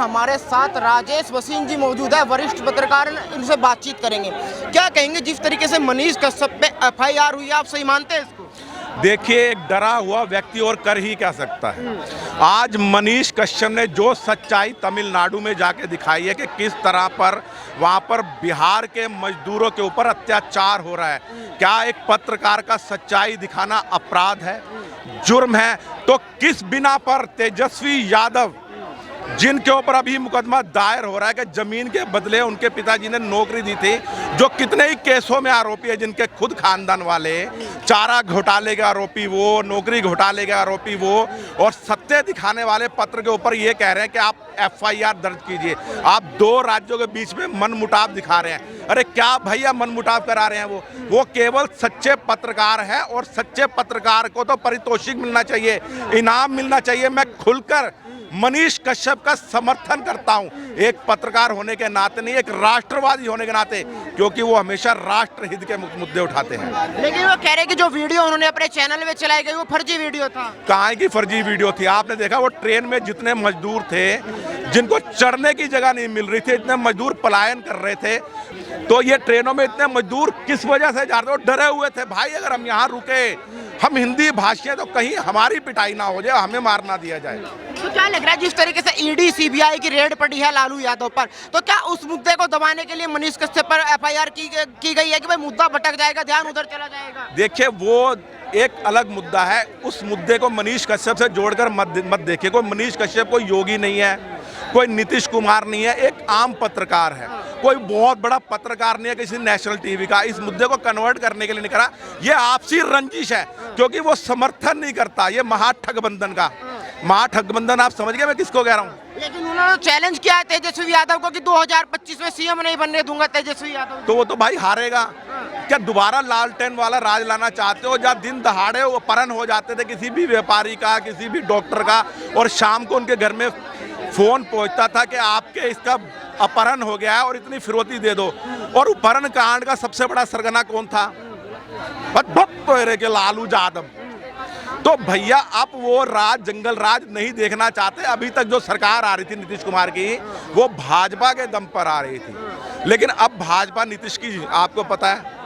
हमारे साथ राजेश वसीम जी मौजूद है, वरिष्ठ पत्रकार, इनसे बातचीत करेंगे। क्या कहेंगे जिस तरीके से मनीष कश्यप पे एफआईआर हुई, आप सही मानते हैं इसको? देखिए, एक डरा हुआ व्यक्ति और कर ही क्या सकता है। आज मनीष कश्यप ने जो सच्चाई तमिलनाडु में जाके दिखाई है कि किस तरह पर वहाँ पर बिहार के मजदूरों के ऊपर अत्याचार हो रहा है, क्या एक पत्रकार का सच्चाई दिखाना अपराध है, जुर्म है? तो किस बिना पर तेजस्वी यादव, जिनके ऊपर अभी मुकदमा दायर हो रहा है कि जमीन के बदले उनके पिताजी ने नौकरी दी थी, जो कितने ही केसों में आरोपी है, जिनके खुद खानदान वाले, चारा घोटाले के आरोपी वो, नौकरी घोटाले के आरोपी वो, और सत्य दिखाने वाले पत्र के ऊपर ये कह रहे हैं कि आप एफआईआर दर्ज कीजिए। आप दो राज्यों के बीच में मनमुटाव दिखा रहे हैं। अरे क्या भैया मनमुटाव करा रहे हैं? वो केवल सच्चे पत्रकार है, और सच्चे पत्रकार को तो पारितोषिक मिलना चाहिए, इनाम मिलना चाहिए। मैं खुलकर मनीष कश्यप का समर्थन करता हूं, एक पत्रकार होने के नाते नहीं, एक राष्ट्रवादी होने के नाते, क्योंकि वो हमेशा राष्ट्रहित के मुद्दे उठाते हैं। लेकिन वो कह रहे कि जो वीडियो उन्होंने अपने चैनल में चलाई गई वो फर्जी वीडियो था। कहाँ की फर्जी वीडियो थी? आपने देखा वो ट्रेन में जितने मजदूर थे, जिनको चढ़ने की जगह नहीं मिल रही थी, इतने मजदूर पलायन कर रहे थे, तो ये ट्रेनों में इतने मजदूर किस वजह से जा रहे थे? डरे हुए थे, भाई अगर हम यहाँ रुके, हम हिंदी भाषी हैं, तो कहीं हमारी पिटाई ना हो जाए, हमें मार ना दिया जाए। तो क्या लग रहा है जिस तरीके से ईडी सीबीआई की रेड पड़ी है लालू यादव पर, तो क्या उस मुद्दे को दबाने के लिए मनीष कश्यप पर एफआईआर की गई है कि भाई मुद्दा भटक जाएगा, ध्यान उधर चला जाएगा? देखिए, वो एक अलग मुद्दा है, उस मुद्दे को मनीष कश्यप से जोड़कर मत देखिए। कोई मनीष कश्यप कोई योगी नहीं है, कोई नीतीश कुमार नहीं है, एक आम पत्रकार है, कोई बहुत बड़ा पत्रकार नहीं है किसी नेशनल टीवी का। इस मुद्दे को कन्वर्ट करने के लिए नहीं करा, ये आपसी रंजिश है, क्योंकि वो समर्थन नहीं करता ये महाठगबंधन का। महाठगबंधन आप समझ गए मैं किसको कह रहा हूँ? लेकिन उन्होंने चैलेंज किया है तेजस्वी यादव को कि 2025 में सीएम नहीं बनने दूंगा तेजस्वी यादव। तो वो तो भाई हारेगा। क्या दोबारा लालटेन वाला राज लाना चाहते हो, जहाँ दिन दहाड़े वो अपहरण हो जाते थे किसी भी व्यापारी का, किसी भी डॉक्टर का, और शाम को उनके घर में फोन पहुंचता था कि आपके इसका अपहरण हो गया है और इतनी फिरौती दे दो। और अपहरण कांड का सबसे बड़ा सरगना कौन था? के लालू यादव। तो भैया अब वो राज, जंगल राज नहीं देखना चाहते। अभी तक जो सरकार आ रही थी नीतीश कुमार की, वो भाजपा के दम पर आ रही थी, लेकिन अब भाजपा नीतीश की, आपको पता है,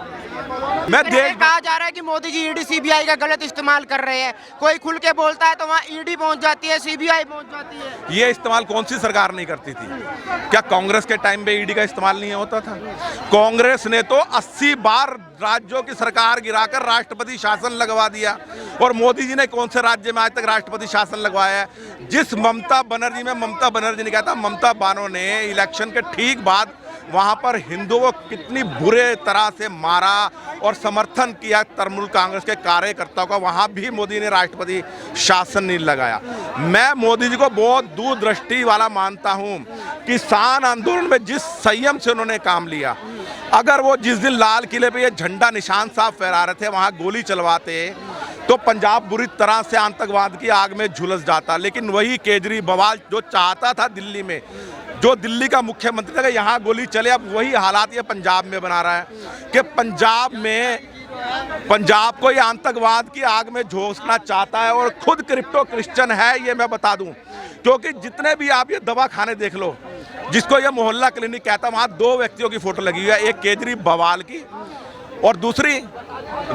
कहा जा रहा है कि मोदी जी ईडी सीबीआई का गलत इस्तेमाल कर रहे हैं। कोई खुल के बोलता है तो वहाँ ईडी पहुँच जाती है, सीबीआई पहुँच जाती है। ये इस्तेमाल कौन सी सरकार नहीं करती थी? क्या कांग्रेस के टाइम पे ईडी का इस्तेमाल नहीं होता था? कांग्रेस ने तो 80 बार राज्यों की सरकार गिराकर राष्ट्रपति शासन लगवा दिया, और मोदी जी ने कौन से राज्य में आज तक राष्ट्रपति शासन लगवाया है? जिस ममता बनर्जी ने कहा था, ममता बानो ने इलेक्शन के ठीक बाद वहाँ पर हिंदुओं को कितनी बुरे तरह से मारा और समर्थन किया तृणमूल कांग्रेस के कार्यकर्ताओं का, वहाँ भी मोदी ने राष्ट्रपति शासन नहीं लगाया। मैं मोदी जी को बहुत दूरदृष्टि वाला मानता हूँ। किसान आंदोलन में जिस संयम से उन्होंने काम लिया, अगर वो जिस दिन लाल किले पे ये झंडा निशान साहब फहरा रहे थे, वहाँ गोली चलवाते, तो पंजाब बुरी तरह से आतंकवाद की आग में झुलस जाता। लेकिन वही केजरीवाल जो चाहता था दिल्ली में, जो दिल्ली का मुख्यमंत्री था, यहाँ गोली चले, अब वही हालात ये पंजाब में बना रहा है कि पंजाब को ये आतंकवाद की आग में झोंकना चाहता है, और खुद क्रिप्टो क्रिश्चियन है, ये मैं बता दूं। क्योंकि जितने भी आप ये दवा खाने देख लो, जिसको ये मोहल्ला क्लिनिक कहता है, वहाँ दो व्यक्तियों की फोटो लगी हुई है, एक केजरीवाल की और दूसरी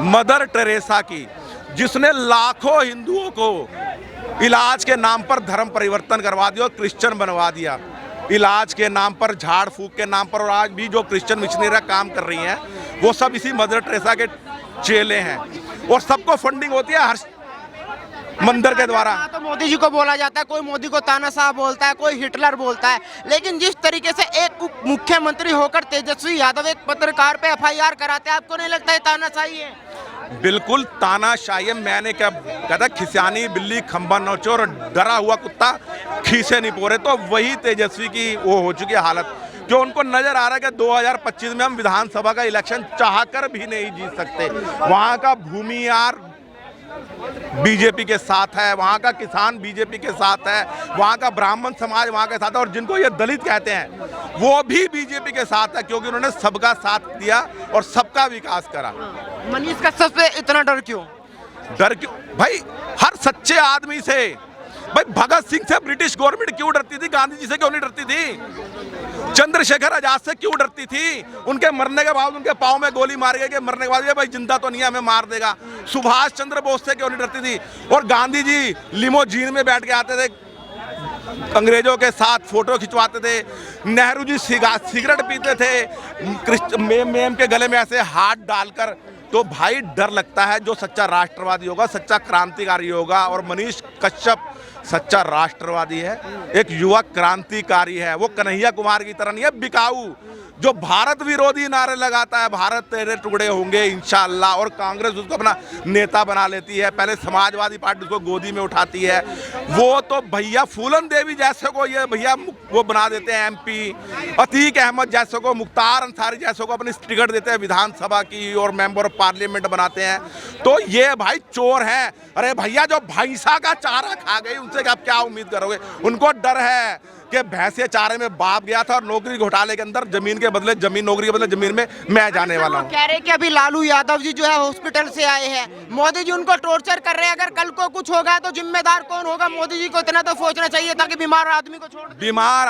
मदर टेरेसा की, जिसने लाखों हिंदुओं को इलाज के नाम पर धर्म परिवर्तन करवा दिया और क्रिश्चियन बनवा दिया, इलाज के नाम पर, झाड़ फूक के नाम पर। और आज भी जो क्रिश्चियन मिशनरी काम कर रही हैं, वो सब इसी मदर टेरेसा के चेले हैं, और सबको फंडिंग होती है हर मंदिर के द्वारा। तो मोदी जी को बोला जाता है, कोई मोदी को तानाशाह बोलता है, कोई हिटलर बोलता है, लेकिन जिस तरीके से एक उप मुख्यमंत्री होकर तेजस्वी यादव एक पत्रकार पे एफआईआर कराते हैं, आपको नहीं लगता है तानाशाही है? बिल्कुल तानाशाही है। मैंने क्या कहता, खिसियानी बिल्ली खंबा नोचो और डरा हुआ कुत्ता खीसे नहीं पोरे। तो वही तेजस्वी की वो हो चुकी है हालत, जो उनको नजर आ रहा है कि 2025 में हम विधानसभा का इलेक्शन चाहकर भी नहीं जीत सकते। वहाँ का भूमियार बीजेपी के साथ है, वहाँ का किसान बीजेपी के साथ है, वहाँ का ब्राह्मण समाज वहाँ के साथ है, और जिनको ये दलित कहते हैं वो भी बीजेपी के साथ है, क्योंकि उन्होंने सबका साथ दिया और सबका विकास करा। मनीष कश्यप से इतना डर क्यों? डर क्यों भाई? हर सच्चे आदमी से भाई भगत सिंह से ब्रिटिश गवर्नमेंट क्यों डरती थी, गांधी जी से क्यों नहीं डरती थी, चंद्रशेखर आजाद से क्यों डरती थी? उनके मरने के बाद उनके पाँव में गोली मार गई, मरने के बाद ये भाई जिंदा तो नहीं है, हमें मार देगा। सुभाष चंद्र बोस से क्यों नहीं डरती थी? और गांधी जी लिमोजीन में बैठ के आते थे, अंग्रेजों के साथ फोटो खिंचवाते थे। नेहरू जी सिगरेट पीते थे, मेम के गले में ऐसे हाथ डालकर। तो भाई डर लगता है। जो सच्चा राष्ट्रवादी होगा, सच्चा क्रांतिकारी होगा, और मनीष कश्यप सच्चा राष्ट्रवादी है, एक युवा क्रांतिकारी है। वो कन्हैया कुमार की तरह नहीं है बिकाऊ, जो भारत विरोधी नारे लगाता है, भारत तेरे टुकड़े होंगे इंशाअल्लाह, और कांग्रेस उसको अपना नेता बना लेती है। पहले समाजवादी पार्टी उसको गोदी में उठाती है। वो तो भैया फूलन देवी जैसे को ये भैया वो बना देते हैं एमपी, अतीक अहमद जैसे को, मुख्तार अंसारी जैसे को अपनी टिकट देते हैं विधानसभा की, और मेंबर ऑफ पार्लियामेंट बनाते हैं। तो ये भाई चोर हैं। अरे भैया जो भैंसा का चारा खा गई, उनसे आप क्या उम्मीद करोगे? उनको डर है कि भैंसे चारे में बाप गया था, और नौकरी घोटाले के अंदर जमीन के बदले जमीन, नौकरी के बदले जमीन में मैं जाने वाला हूँ। कह रहे कि अभी लालू यादव जी जो है हॉस्पिटल से आए हैं, मोदी जी उनको टॉर्चर कर रहे हैं। अगर कल को कुछ होगा तो जिम्मेदार कौन होगा? मोदी जी को इतना तो सोचना चाहिए था कि बीमार आदमी को छोड़ दें। बीमार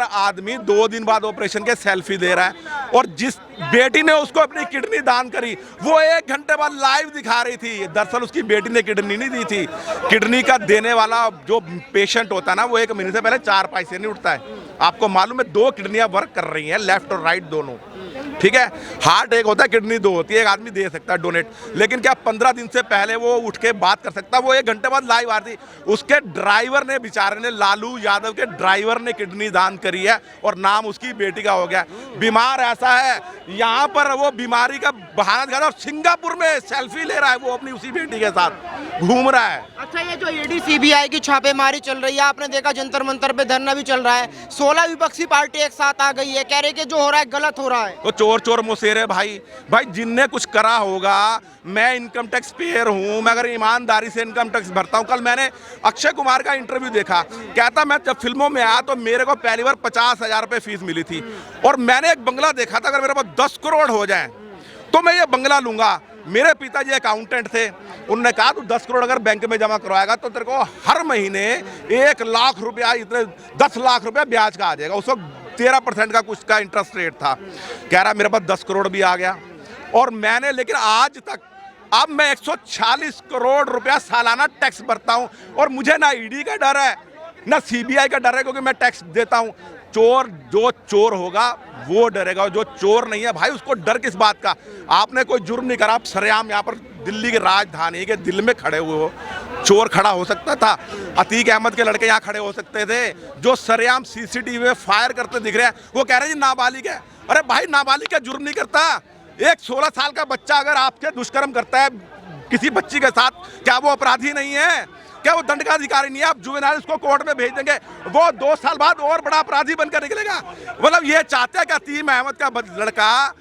आदमी 2 दिन बाद ऑपरेशन के सेल्फी दे रहा है, और जिस बेटी ने उसको अपनी किडनी दान करी, वो 1 घंटे बाद लाइव दिखा रही थी। दरअसल उसकी बेटी ने किडनी नहीं दी थी। किडनी का देने वाला जो पेशेंट होता है ना, वो 1 महीने से पहले 4 पैसे नहीं उठता है। आपको मालूम है 2 किडनियां वर्क कर रही हैं, लेफ्ट और राइट दोनों, ठीक है। हार्ट एक होता है, किडनी 2 होती है। एक आदमी दे सकता है डोनेट, लेकिन क्या 15 दिन से पहले वो उठ के बात कर सकता? वो 1 घंटे बाद लाइव आ रही थी। उसके ड्राइवर ने, बेचारे ने, लालू यादव के ड्राइवर ने किडनी दान करी है, और नाम उसकी बेटी का हो गया। बीमार ऐसा है, यहाँ पर वो बीमारी का बहाना दिखा, और सिंगापुर में सेल्फी ले रहा है वो अपनी उसी बेटी के साथ घूम रहा है। अच्छा, ये जो ईडी सीबीआई की छापेमारी चल रही है, आपने देखा जंतर मंतर पे धरना भी चल रहा है, 16 विपक्षी पार्टी एक साथ आ गई है, कह रहे कि जो हो रहा है गलत हो रहा है। तो चोर मुसेरे भाई जिनने कुछ करा होगा। मैं इनकम टैक्स पेयर हूं, मैं अगर ईमानदारी से इनकम टैक्स भरता हूं। कल मैंने अक्षय कुमार का इंटरव्यू देखा, कहता मैं जब फिल्मों में आया तो मेरे को पहली बार 50,000 रुपये फीस मिली थी, और मैंने एक बंगला देखा था, अगर मेरे पास 10 करोड़ हो जाए तो मैं ये बंगला लूंगा। मेरे पिताजी अकाउंटेंट थे, उन्होंने कहा तू 10 करोड़ अगर बैंक में जमा करवाएगा तो तेरे को हर महीने 1 लाख रुपया, इतने 10 लाख रुपया ब्याज का आ जाएगा। उस वक्त 13% का कुछ का इंटरेस्ट रेट था। कह रहा मेरे पास 10 करोड़ भी आ गया, और मैंने, लेकिन आज तक अब मैं 146 करोड़ रुपया सालाना टैक्स भरता हूं, और मुझे ना ईडी का डर है ना सीबीआई का डर है, क्योंकि मैं टैक्स देता हूं। जो चोर होगा वो डरेगा, जो चोर नहीं है भाई उसको डर किस बात का? आपने कोई जुर्म नहीं करा, आप सरेआम यहाँ पर दिल्ली की राजधानी के दिल में खड़े हुए हो। चोर खड़ा हो सकता था, अतीक अहमद के लड़के यहाँ खड़े हो सकते थे, जो सरेआम सीसीटीवी में फायर करते दिख रहे हैं। वो कह रहे हैं नाबालिग है। अरे भाई नाबालिग का जुर्म नहीं करता। एक 16 साल का बच्चा अगर आपके दुष्कर्म करता है किसी बच्ची के साथ, क्या वो अपराधी नहीं है? क्या वो दंड का अधिकारी नहीं है? आप जुवेनाइल उसको कोर्ट में भेज देंगे, वो 2 साल बाद और बड़ा अपराधी बनकर निकलेगा। मतलब ये चाहते हैं कि अतीक अहमद का लड़का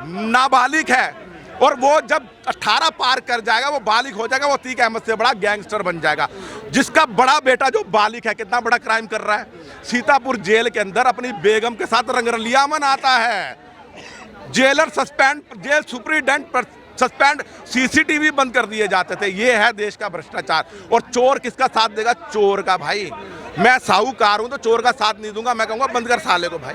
नाबालिग है, और वो जब 18 पार कर जाएगा, वो बालिग हो जाएगा, वो अतीक अहमद से बड़ा गैंगस्टर बन जाएगा। जिसका बड़ा बेटा जो बालिग है, कितना बड़ा क्राइम कर रहा है, सीतापुर जेल के अंदर अपनी बेगम के साथ रंगरलिया मनाता है। जेलर सस्पेंड, जेल सुपरिटेंडेंट पर सस्पेंड, सीसीटीवी बंद कर दिए जाते थे। ये है देश का भ्रष्टाचार। और चोर किसका साथ देगा? चोर का। भाई मैं साहूकार हूं तो चोर का साथ नहीं दूंगा, मैं कहूंगा बंद कर साले को भाई।